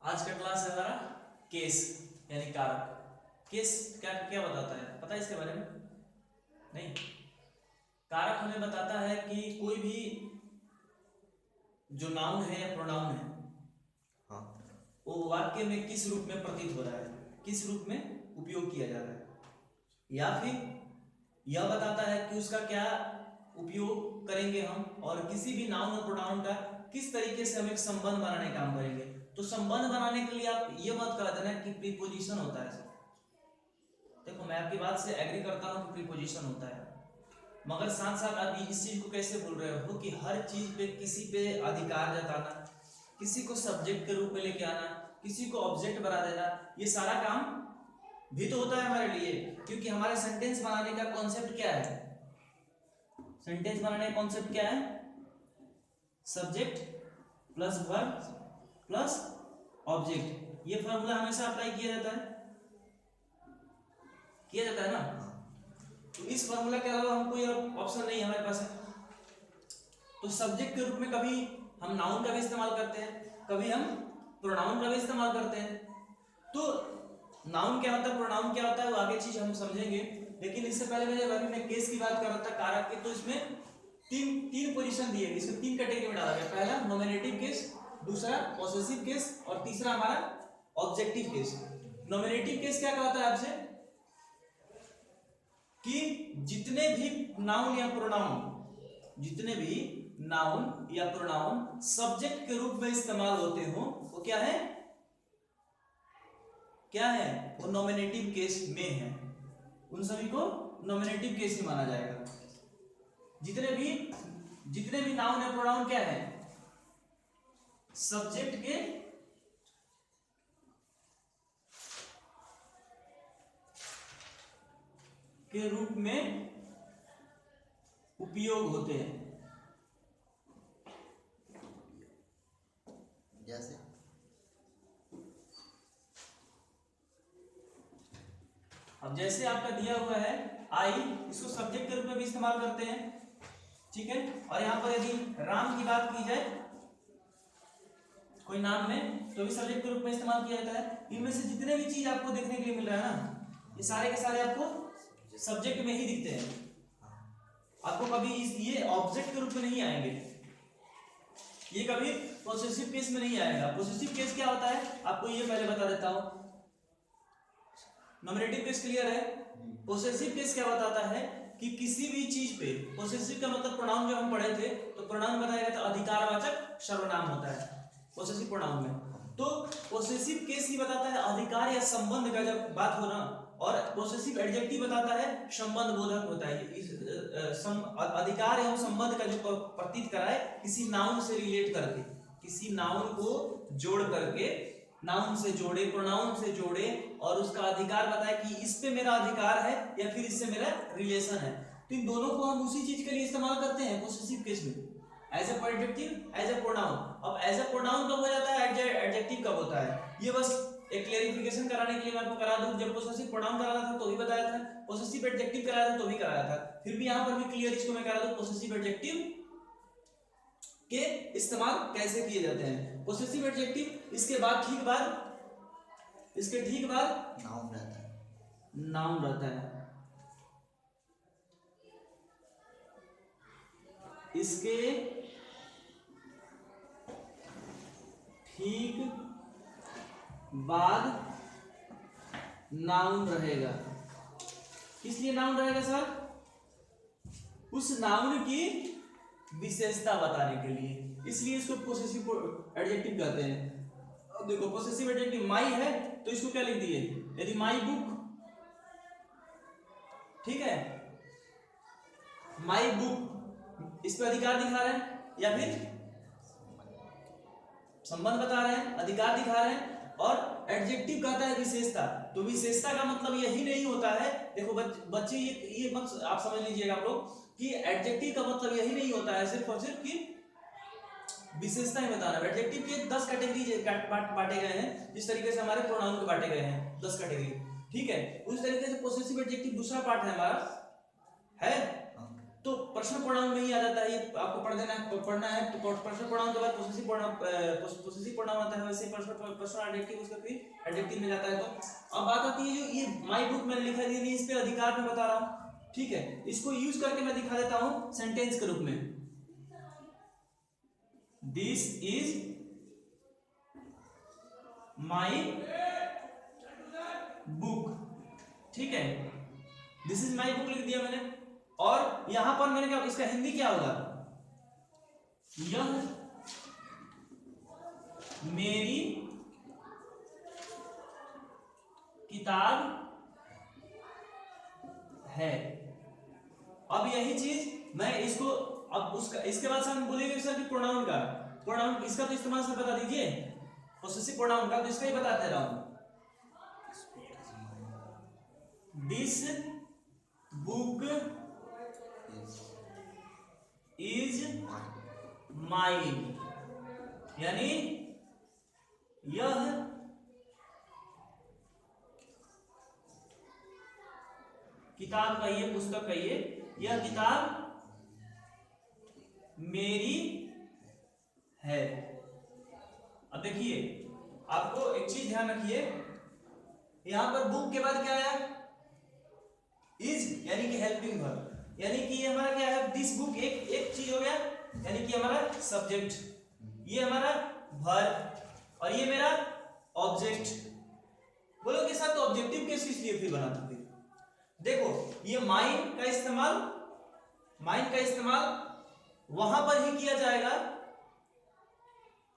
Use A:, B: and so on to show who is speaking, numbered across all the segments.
A: आज का क्लास है हमारा केस यानी कारक। केस क्या क्या बताता है, पता है इसके बारे में? नहीं। कारक हमें बताता है कि कोई भी जो नाउन है या प्रोनाउन है,
B: हाँ।
A: वो वाक्य में किस रूप में प्रतीत हो रहा है, किस रूप में उपयोग किया जा रहा है, या फिर यह बताता है कि उसका क्या उपयोग करेंगे हम, और किसी भी नाउन और प्रोनाउन का किस तरीके से हम एक संबंध बनाने का काम करेंगे। तो संबंध बनाने के लिए आप ये मत कह देना कि प्रीपोजिशन होता है। देखो, मैं आपकी बात से एग्री करता हूँ कि प्रीपोजिशन होता है, मगर साथ साथ आप इस चीज को कैसे बोल रहे हो कि हर चीज पे किसी पे अधिकार जताना, किसी को सब्जेक्ट के रूप में लेके आना, किसी को ऑब्जेक्ट बना देना, ये सारा काम भी तो होता है हमारे लिए। क्योंकि हमारे सेंटेंस बनाने का कॉन्सेप्ट क्या है? सेंटेंस बनाने का कॉन्सेप्ट क्या है? Subject plus verb plus object. ये फॉर्मूला हमेशा अप्लाई किया जाता है ना। तो इस फॉर्मूला के अलावा हम कोई ऑप्शन नहीं हमारे पास है। तो सब्जेक्ट के रूप में कभी हम नाउन का भी इस्तेमाल करते हैं, कभी हम प्रोनाउन का भी इस्तेमाल करते हैं। तो नाउन क्या होता है, प्रोनाउन क्या होता है, वो आगे चीज हम समझेंगे। लेकिन इससे पहले जब अभी मैं केस की बात कर रहा था कारक की, तो इसमें तीन तीन पोजीशन दिए, इसको तीन कैटेगरी में डाला गया। पहला नॉमिनेटिव केस, दूसरा पॉसेसिव केस, और तीसरा हमारा ऑब्जेक्टिव केस। नॉमिनेटिव केस क्या कहता है आपसे कि जितने भी नाउन या प्रोनाउन सब्जेक्ट के रूप में इस्तेमाल होते हो, वो क्या है वो नॉमिनेटिव केस में है। उन सभी को नॉमिनेटिव केस ही माना जाएगा। जितने भी नाउन या प्रोनाउन क्या है, सब्जेक्ट के रूप में उपयोग होते हैं।
B: जैसे
A: अब जैसे आपका दिया हुआ है आई, इसको सब्जेक्ट के रूप में भी इस्तेमाल करते हैं, ठीक है। और यहां पर यदि राम की बात की जाए कोई नाम में, तो भी सब्जेक्ट के रूप में इस्तेमाल किया जाता है। इनमें से जितने भी चीज आपको देखने के लिए मिल रहा है ना, ये सारे के सारे आपको सब्जेक्ट में ही दिखते हैं। आपको कभी ये ऑब्जेक्ट के रूप में नहीं आएंगे, ये कभी पोसेसिव केस में नहीं आएगा। पोसेसिव केस क्या होता है आपको ये पहले बता देता हूं। नॉमिनेटिव केस क्लियर है। पोसेसिव केस क्या बताता है कि किसी भी चीज पे, पोसेसिव का मतलब प्रोनाउन जो हम पढ़े थे, तो प्रोनाउन बताया गया था अधिकारवाचक सर्वनाम होता है पोसेसिव प्रोनाउन में। तो पोसेसिव केस ही बताता है अधिकार या संबंध का जब बात हो ना, और पोसेसिव एडजेक्टिव बताता है संबंध बोधक होता है। अधिकार एवं संबंध का जो प्रतीत कराए किसी नाउन से रिलेट करके, किसी नाउन को जोड़ करके, नाउन से जोड़े, प्रोनाउन से जोड़े, और उसका अधिकार बताए कि इस पे मेरा अधिकार है या फिर इससे मेरा रिलेशन है। तो इन दोनों को हम उसी चीज के लिए इस्तेमाल करते हैं पोसेसिव केस में, as a adjective, as a pronoun. अब एज ए प्रोनाउन कब हो जाता है, एडजेक्टिव कब होता है, ये बस एक क्लेरिफिकेशन कराने के लिए मैं आपको करा दूं। जब पोसेसिव प्रोनाउन कराना था तो भी बताया था, पोसेसिव एडजेक्टिव कराया था तो भी कराया था, फिर भी यहां पर भी क्लियर इसको मैं करा दूं पोसेसिव एडजेक्टिव के इस्तेमाल कैसे किए जाते हैं। पोसेसिव एडजेक्टिव इसके ठीक बाद नाउन रहता है। इसके ठीक बाद नाउन रहेगा। किस लिए नाउन रहेगा सर? उस नाउन की विशेषता बताने के लिए, इसलिए इसको पोसेसिव एडजेक्टिव कहते हैं। अब देखो, पोसेसिव एडजेक्टिव माई है तो इसको क्या लिख दिए, यदि माई बुक, ठीक है, माई बुक, इस पे अधिकार दिखा रहे हैं या फिर संबंध बता रहे हैं, अधिकार दिखा रहे हैं। और एडजेक्टिव कहता है विशेषता। तो विशेषता का मतलब यही नहीं होता है, देखो बच्चे ये मत आप समझ लीजिएगा आप लोग कि एडजेक्टिव का मतलब यही नहीं होता है सिर्फ और सिर्फ कि विशेषता ही बताना। एडजेक्टिव के 10 कैटेगरी बांटे गए हैं, जिस तरीके से हमारे प्रोनाउन के बांटे गए हैं 10 कैटेगरी, ठीक है। उस तरीके से पोसेसिव एडजेक्टिव दूसरा पार्ट है हमारा, है। तो पर्सनल प्रोनाउन में ही आ जाता है, ये आपको पढ़ना है तो पर्सनल प्रोनाउन के बाद पोसेसिव प्रोनाउन आता है, वैसे पर्सनल एडजेक्टिव उसका फिर एडजेक्टिव में जाता है। तो अब बात आती है जो ये माय बुक मैंने लिखा है, इस पे अधिकार में बता रहा हूं, ठीक है। इसको यूज करके मैं दिखा देता हूं सेंटेंस के रूप में, दिस इज माय बुक, ठीक है, दिस इज माय बुक लिख दिया मैंने। और यहां पर मैंने क्या, इसका हिंदी क्या होगा, यह मेरी किताब है। अब यही चीज मैं इसको, अब उसका इसके बाद से हम बोलेंगे सर कि प्रोनाउन का, प्रोनाउन इसका तो इस्तेमाल से बता दीजिए, पोसेसिव प्रोनाउन का तो इसका ही बताते रहा हूं, दिस बुक इज माइन, यानी यह किताब कहिए, पुस्तक कहिए, यह किताब मेरी है। अब देखिए आपको एक चीज ध्यान रखिए, यहां पर बुक के बाद क्या आया, इज यानी कि हेल्पिंग वर्ब, यानी कि ये हमारा क्या है, दिस बुक एक चीज हो गया, यानी कि हमारा सब्जेक्ट, ये हमारा वर्ब और ये मेरा ऑब्जेक्ट। बोलो के साथ ऑब्जेक्टिव केस इसलिए फिर बना था। फिर देखो ये माइन का इस्तेमाल वहां पर ही किया जाएगा,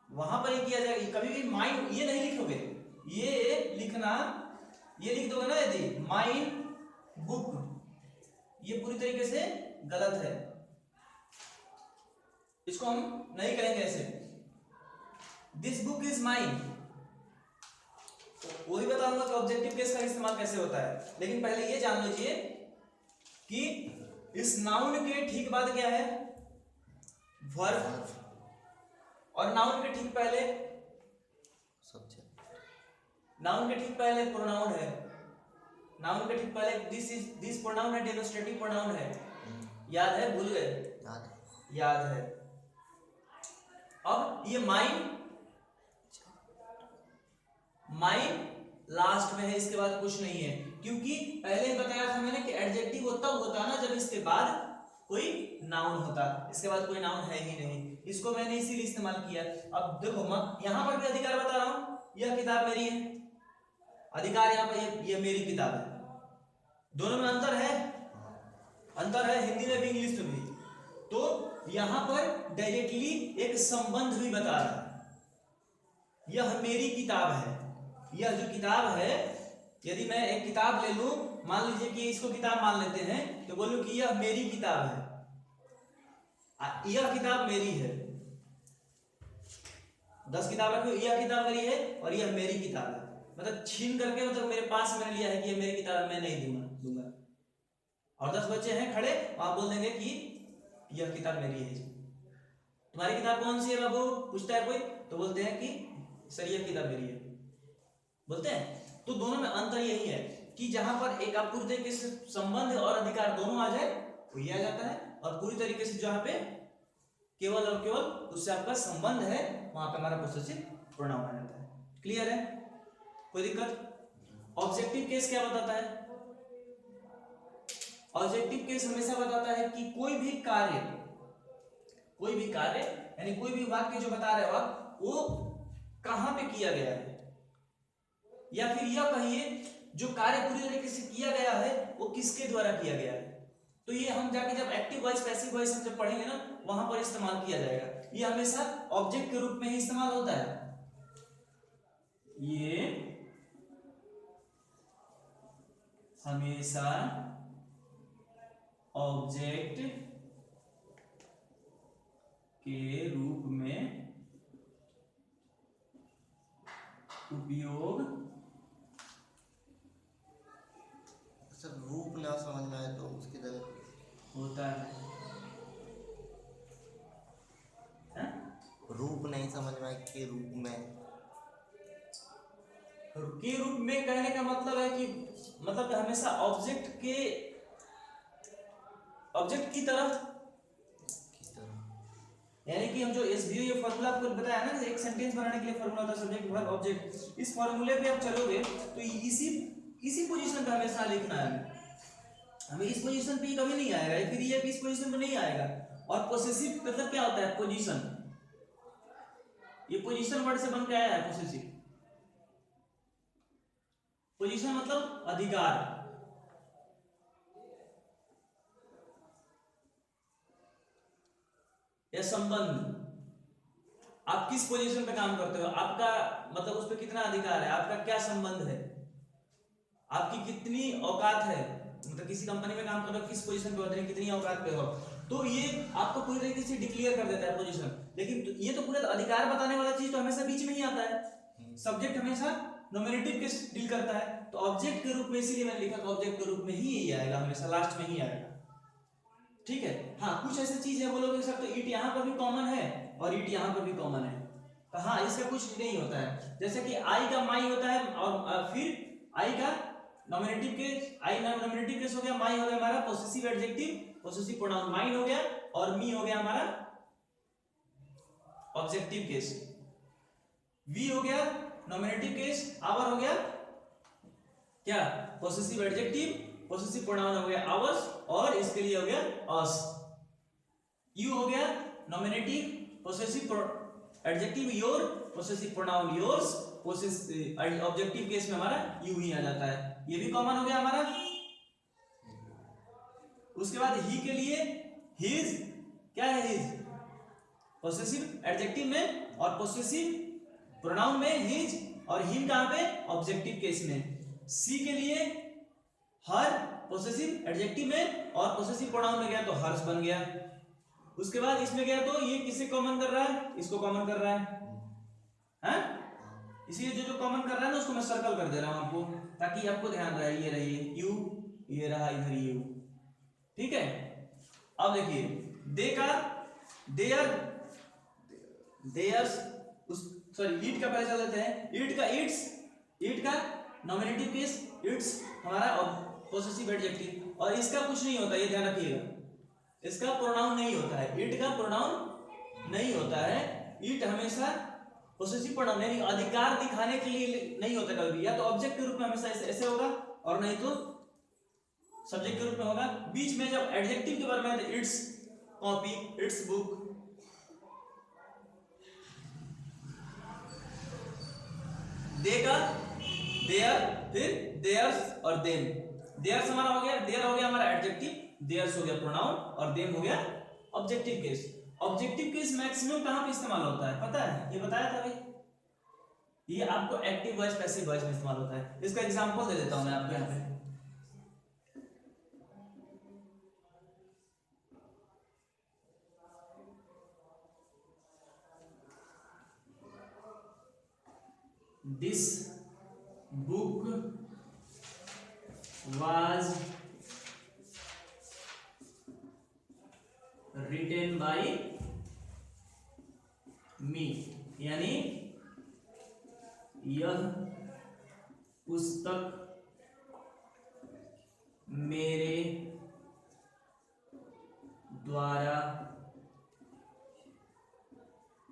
A: वहां पर ही किया जाएगा। कभी भी माइन ये नहीं लिखोगे, ये लिखना, ये लिख दोगे ना यदि माइन बुक, ये पूरी तरीके से गलत है, इसको हम नहीं कहेंगे ऐसे, दिस बुक इज माइन। वही बताऊंगा कि ऑब्जेक्टिव केस का इस्तेमाल कैसे होता है, लेकिन पहले ये जान लीजिए कि इस नाउन के ठीक बाद क्या है, वर्ब, और नाउन के ठीक पहले सब्जेक्ट, नाउन के ठीक पहले प्रोनाउन है, नाउन के ठीक पहले दिस प्रोनाउन है, डेमोस्ट्रेटिव प्रोनाउन है, याद है, भूल गए, याद है। अब ये माइन लास्ट में है, इसके बाद कुछ नहीं है, क्योंकि पहले ही बताया था मैंने कि एडजेक्टिव तब होता ना जब इसके बाद कोई नाउन होता, इसके बाद कोई नाउन है ही नहीं, इसको मैंने इसीलिए इस्तेमाल किया। अब देखो यहां पर भी अधिकार बता रहा हूं, यह किताब मेरी है, अधिकार यहां पर ये मेरी किताब है, दोनों में अंतर है, हिंदी में भी इंग्लिश में भी। तो यहां पर डायरेक्टली एक संबंध भी बता रहा है, यह मेरी किताब है, यह जो किताब है, यदि मैं एक किताब ले लूं, मान लीजिए कि इसको किताब मान लेते हैं, तो बोलूं कि यह मेरी किताब है, यह किताब मेरी है, 10 किताब रखो, यह किताब मेरी है और यह मेरी किताब है, मतलब छीन करके, मतलब मेरे पास मैंने लिया है कि यह मेरी किताब है, मैं नहीं दूंगा। और 10 बच्चे हैं खड़े, आप बोल देंगे कि यह किताब मेरी है, तुम्हारी किताब कौन सी है बाबू, पूछता है कोई, तो बोलते हैं कि सर यह किताब मेरी है, बोलते हैं। तो दोनों में अंतर यही है कि जहां पर एक आप पूरी तरीके से संबंध और अधिकार दोनों आ जाए तो ये आ जाता है, और पूरी तरीके से जहां पे केवल और केवल उससे आपका संबंध है, वहां पे हमारा पोसेसिव प्रोनाउन आ जाता है। क्लियर है, कोई दिक्कत? ऑब्जेक्टिव केस क्या बताता है? ऑब्जेक्टिव केस हमेशा बताता है कि कोई भी कार्य यानी कोई भी वाक्य जो बता रहे हो आप, वो कहां पे किया गया है, या फिर यह कहिए जो कार्य पूरी तरीके से किया गया है वो किसके द्वारा किया गया है। तो ये हम जाके जब एक्टिव वॉइस पैसिव वॉइस हम जब पढ़ेंगे ना, वहां पर इस्तेमाल किया जाएगा। ये हमेशा ऑब्जेक्ट के रूप में ही इस्तेमाल होता है, ये हमेशा ऑब्जेक्ट के रूप में उपयोग,
B: सर रूप ना समझ में आए तो उसकी जगह
A: होता है।
B: रूप नहीं समझ में आए के रूप
A: में कहने का मतलब है कि मतलब हमेशा ऑब्जेक्ट की तरफ यानी कि हम जो एसवीओ ये फार्मूला आपको बताया ना, एक सेंटेंस बनाने के लिए फार्मूला होता है सब्जेक्ट वर्ब ऑब्जेक्ट, इस फार्मूले पे आप चलोगे तो इसी इसी पोजीशन पे हमेशा लिखना है हमें इस पोजीशन पे कभी नहीं आएगा, फिर ये इस पोजीशन पे नहीं आएगा। और पोसेसिव मतलब क्या होता है, पोजीशन, ये पोजीशन वर्ड से बन के आया है पोसेसिव। पोजीशन मतलब अधिकार, या संबंध। आप किस पोजीशन पे काम करते हो, आपका मतलब उस पर कितना अधिकार है, आपका क्या संबंध है, आपकी कितनी औकात है, मतलब किसी कंपनी में काम कर रहे हो किस पोजीशन पे होते हैं, कितनी औकात पे हो, तो ये आपको पूरी तरीके से डिक्लेयर कर देता है पोजीशन। लेकिन ये तो पूरा अधिकार बताने वाला चीज तो हमेशा बीच में ही आता है, सब्जेक्ट हमेशा नॉमिनेटिव के डील करता है, तो ऑब्जेक्ट के रूप में, इसीलिए मैंने लिखा ऑब्जेक्ट के रूप में ही यही आएगा, हमेशा लास्ट में ही आएगा। ठीक है, हाँ कुछ ऐसी चीज है बोलोगे सर तो ईट यहाँ पर भी कॉमन है और ईट यहाँ पर भी कॉमन है, तो हाँ इसका कुछ नहीं होता है। जैसे कि आई का माई होता है और फिर आई का नॉमिनेटिव केस, आई नॉमिनेटिव केस हो गया, माई हो गया हमारा possessive adjective, possessive pronoun, mine हो गया, और मी हो गया हमारा ऑब्जेक्टिव केस, वी हो गया नॉमिनेटिव केस, आवर हो गया क्या पोसेसिव एडजेक्टिव, पोसेसिव प्रोनाउन हो गया आवर्स, और इसके लिए हो गया अस, यू हो गया nominative, possessive adjective your, possessive pronoun yours, possessive objective case में हमारा यू ही आ जाता है, ये भी कॉमन हो गया हमारा। उसके बाद ही के लिए हिज, क्या है हिज, पोसेसिव एडजेक्टिव में और पोसेसिव प्रोनाउन में हिज, और हिम कहां पे ऑब्जेक्टिव केस में। सी के लिए हर, पोसेसिव एडजेक्टिव में और पोसेसिव प्रोनाउन में गया तो हर्ष बन गया। उसके बाद इसमें गया तो ये किसे कॉमन कर रहा है, इसको कॉमन कर रहा है, इसलिए जो जो कॉमन कर रहा है ना उसको मैं सर्कल कर दे रहा हूं आपको, ताकि आपको ध्यान रहे, ये रहिए यू, ये रहा इधर यू। ठीक है, अब देखिए दे का देयर, देयर्स, सॉरी ईट का पहले चल लेते हैं, ईट का इट्स, ईट का नॉमिनेटिव केस इट्स हमारा पोसेसिव एडजेक्टिव, और इसका कुछ नहीं होता, ये ध्यान रखिएगा, इसका प्रोनाउन नहीं होता है, ईट का प्रोनाउन नहीं होता है, ईट हमेशा पोसेसिव प्रोनाउन यानी अधिकार दिखाने के लिए नहीं होता कभी, या तो ऑब्जेक्ट के रूप में हमेशा ऐसे होगा और नहीं तो सब्जेक्ट के रूप में होगा। बीच में जब एडजेक्टिव के बारे में तो इट्स कॉपी, इट्स बुक, दे का देयर, फिर देयर्स और देम, देयर्स हमारा हो गया, देयर हो गया हमारा एडजेक्टिव, देयर्स हो गया प्रोनाउन, और देम हो गया objective case. Objective case maximum कहां पे इस्तेमाल होता है पता है, ये बताया था भाई, ये आपको एक्टिव वॉइस पैसिव वॉइस में इस्तेमाल होता है। इसका एग्जांपल दे देता हूं मैं आपको यहाँ पे, this book was written by me, यानी यह पुस्तक मेरे द्वारा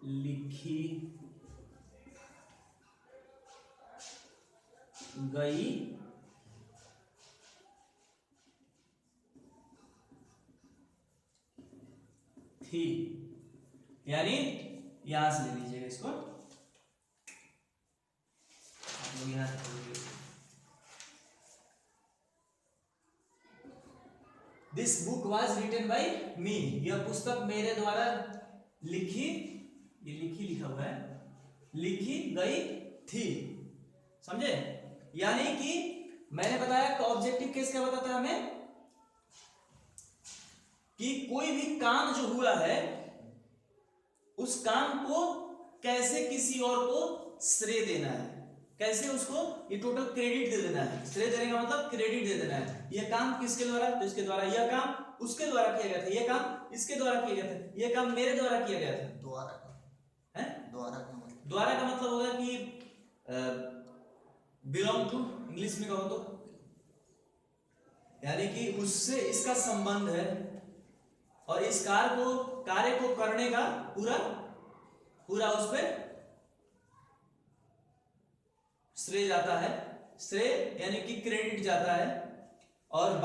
A: लिखी गई थी, यानी यहां से ले लीजिएगा इसको, आप लोग यहां से this book was written by me, यह पुस्तक मेरे द्वारा लिखी, ये लिखी लिखा हुआ है, लिखी गई थी, समझे। यानी कि मैंने बताया कि ऑब्जेक्टिव केस क्या बताता है हमें, कि कोई भी काम जो हुआ है उस काम को कैसे किसी और को श्रेय देना है, कैसे उसको ये टोटल क्रेडिट दे देना है, श्रेय देने का मतलब क्रेडिट दे देना है। यह काम किसके द्वारा, तो इसके द्वारा, यह काम उसके द्वारा किया गया था, यह काम इसके द्वारा किया गया था, यह काम मेरे द्वारा किया गया था।
B: द्वारा का
A: है,
B: द्वारा
A: का मतलब होगा कि बिलोंग टू, इंग्लिश में कहो तो, यानी कि उससे इसका संबंध है, और इस कार्य को करने का पूरा पूरा उस पे श्रेय जाता है, श्रेय यानी कि क्रेडिट जाता है। और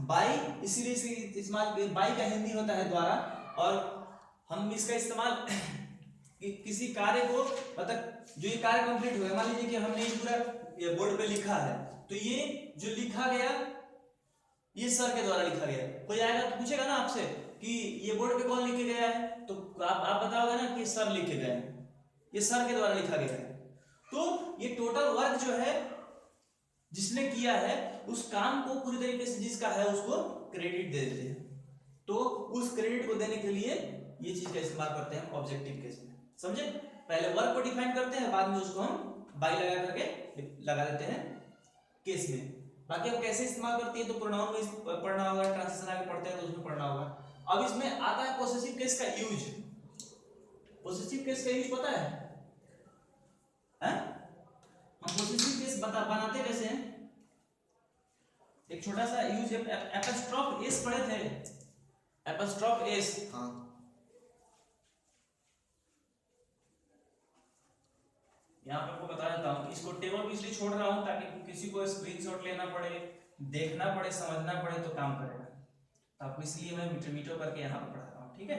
A: बाई इसीलिए इस्तेमाल बाई का हिंदी होता है द्वारा, और हम इसका इस्तेमाल किसी कार्य को मतलब जो ये कार्य कंप्लीट हुआ, मान लीजिए कि हमने ये पूरा बोर्ड पे लिखा है, तो ये जो लिखा गया ये सर के द्वारा लिखा गया। कोई आएगा तो पूछेगा ना आपसे कि ये बोर्ड पे कौन लिख के गया है, तो आप बताओगे ना कि सर लिख के गए, ये सर के द्वारा लिखा गया है। तो ये टोटल वर्क जो है जिसने किया है उस काम को पूरी तरीके से जिसका है उसको क्रेडिट दे देते हैं। तो उस क्रेडिट को देने के लिए ये चीज का इस्तेमाल करते हैं ऑब्जेक्टिव केस में, समझे। पहले वर्क को डिफाइन करते हैं, बाद में उसको हम बाई लगा करके लगा देते हैं केस में। बाकी अब कैसे इस्तेमाल करती है तो प्रोनाउन में पढ़ना होगा, ट्रांसलेशन आगे पढ़ते हैं तो उसमें पढ़ना होगा। अब इसमें आता है पोसेसिव केस का यूज। पोसेसिव केस का यूज पता है? हम पोसेसिव केस बनाते कैसे हैं? एक छोटा सा यूज, एपोस्ट्रोफ एस पढ़े थे, एपोस्ट्रोफ एस।
B: हाँ
A: यहाँ पे आपको बता देता हूँ, इसको टेबल पे इसलिए छोड़ रहा हूँ ताकि किसी को स्क्रीनशॉट लेना पड़े, देखना पड़े, समझना पड़े तो काम करेगा। तो आपको इसलिए मैं मीटर मीटर करके यहाँ पे पढ़ा रहा हूँ, ठीक है।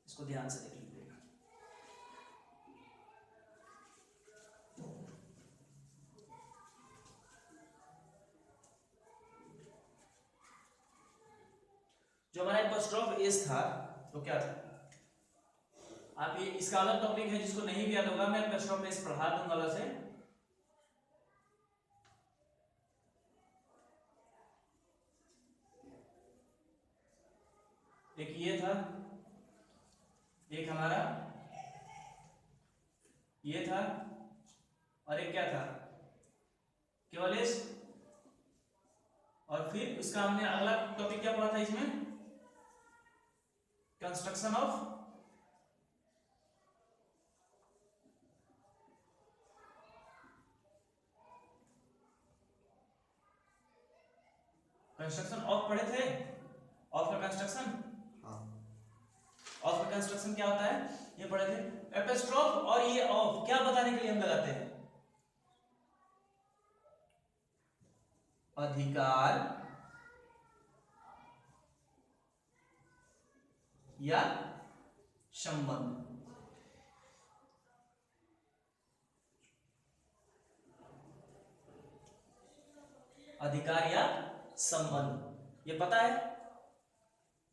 A: इसको ध्यान से देख लीजिएगा। जो हमारा एपोस्ट्रोफ एस था तो क्या था, आप ये इसका अलग टॉपिक है, जिसको नहीं भी याद होगा मैं एपोस्ट्रोफ एस पढ़ा दूंगा अलग से। एक ये था, एक हमारा ये था, और एक क्या था, केवल एस। और फिर उसका हमने अगला टॉपिक क्या पढ़ा था इसमें, कंस्ट्रक्शन ऑफ पढ़े थे। ऑफ का कंस्ट्रक्शन, ऑफ का कंस्ट्रक्शन क्या होता है ये पढ़े थे। एपोस्ट्रोफ और ये ऑफ क्या बताने के लिए हम लगाते हैं, अधिकार या संबंध। अधिकार या संबंध, ये पता है।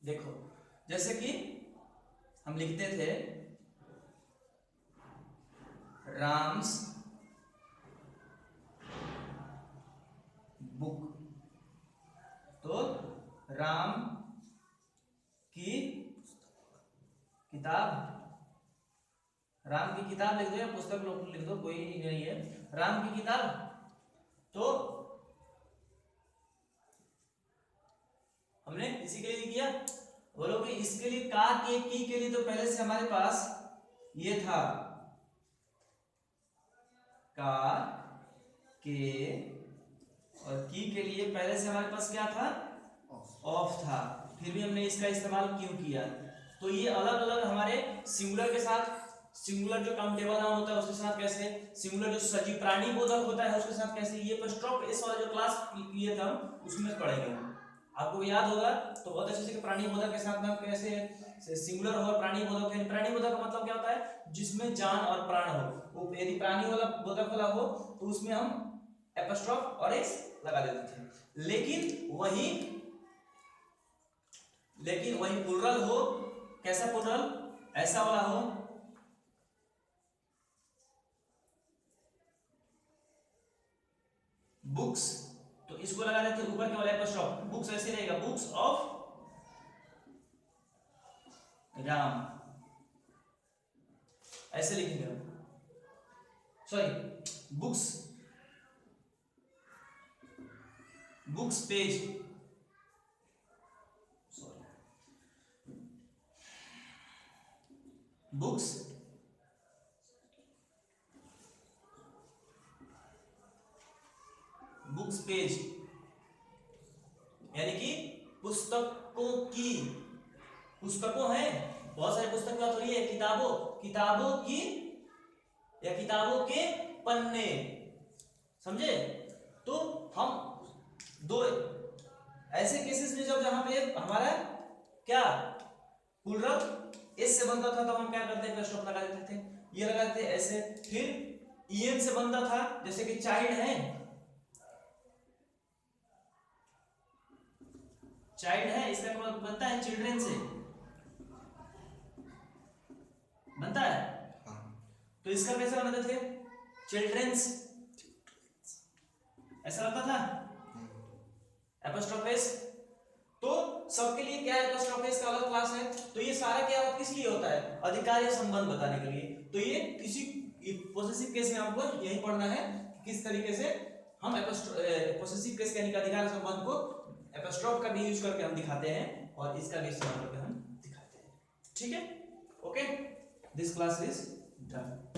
A: देखो जैसे कि हम लिखते थे राम्स बुक, तो राम की किताब, राम की किताब लिख दो या पुस्तक लिख दो, कोई नहीं है, राम की किताब। तो हमने इसी के लिए किया, बोलोगे इसके लिए का के की के लिए तो पहले से हमारे पास ये था, का के, और की के लिए पहले से हमारे पास क्या था, ऑफ था। फिर भी हमने इसका इस्तेमाल क्यों किया, तो ये अलग अलग हमारे सिंगुलर के साथ, सिंगुलर जो काउंटेबल नाउन होता है उसके साथ कैसे, सिंगुलर जो सजीव प्राणी बोधक होता है उसके साथ कैसे, ये एपोस्ट्रोफ एस वाला जो क्लास किए था उसमें पढ़ेंगे हम। आपको याद होगा तो बहुत अच्छे से प्राणी बोधक के साथ में कैसे सिंगुलर होगा प्राणी बोधक है। प्राणी बोधक का मतलब क्या होता है, जिसमें जान और प्राण हो। वो यदि प्राणी वाला बोधक वाला हो तो उसमें हम एपोस्ट्रोफ और एस लगा देते थे। लेकिन वही प्लुरल हो, कैसा प्लुरल, ऐसा वाला हो, बुक्स, तो इसको लगा देते ऊपर के वाले एपोस्ट्रोफ, बुक्स ऐसे रहेगा, बुक्स ऑफ राम, ऐसे लिखेंगे हम, sorry books page, sorry books page, यानी कि पुस्तकों हैं, बहुत सारी पुस्तक की बात हो रही है, किताबों किताबों की या किताबों के पन्ने, समझे। तो हम दो ऐसे केसेस में जब जहां पे हमारा क्या पूर्वक एस से बनता था, तो हम क्या करते हैं, स्टॉप लगा देते थे, ये लगा देते ऐसे। फिर ईएन से बनता था, जैसे कि चाइल्ड है, चाइल्ड है, इसका मतलब बनता है चिल्ड्रेन से बनता है। तो इसका कैसे बनाते थे, चिल्ड्रेंस, ऐसा लगता था एपोस्ट्रोफेस। तो सबके लिए क्या है, एपोस्ट्रोफेस का अलग क्लास है। तो ये सारा क्या किस लिए होता है, अधिकार या संबंध बताने के लिए। तो ये किसी पोसेसिव केस में हमको यही पढ़ना है कि किस तरीके से हम पोसेसिव केस के अधिकार संबंध को एपोस्ट्रोफ का भी यूज करके हम दिखाते हैं और इसका भी इस्तेमाल करके हम दिखाते हैं। ठीक है, okay, this class is done.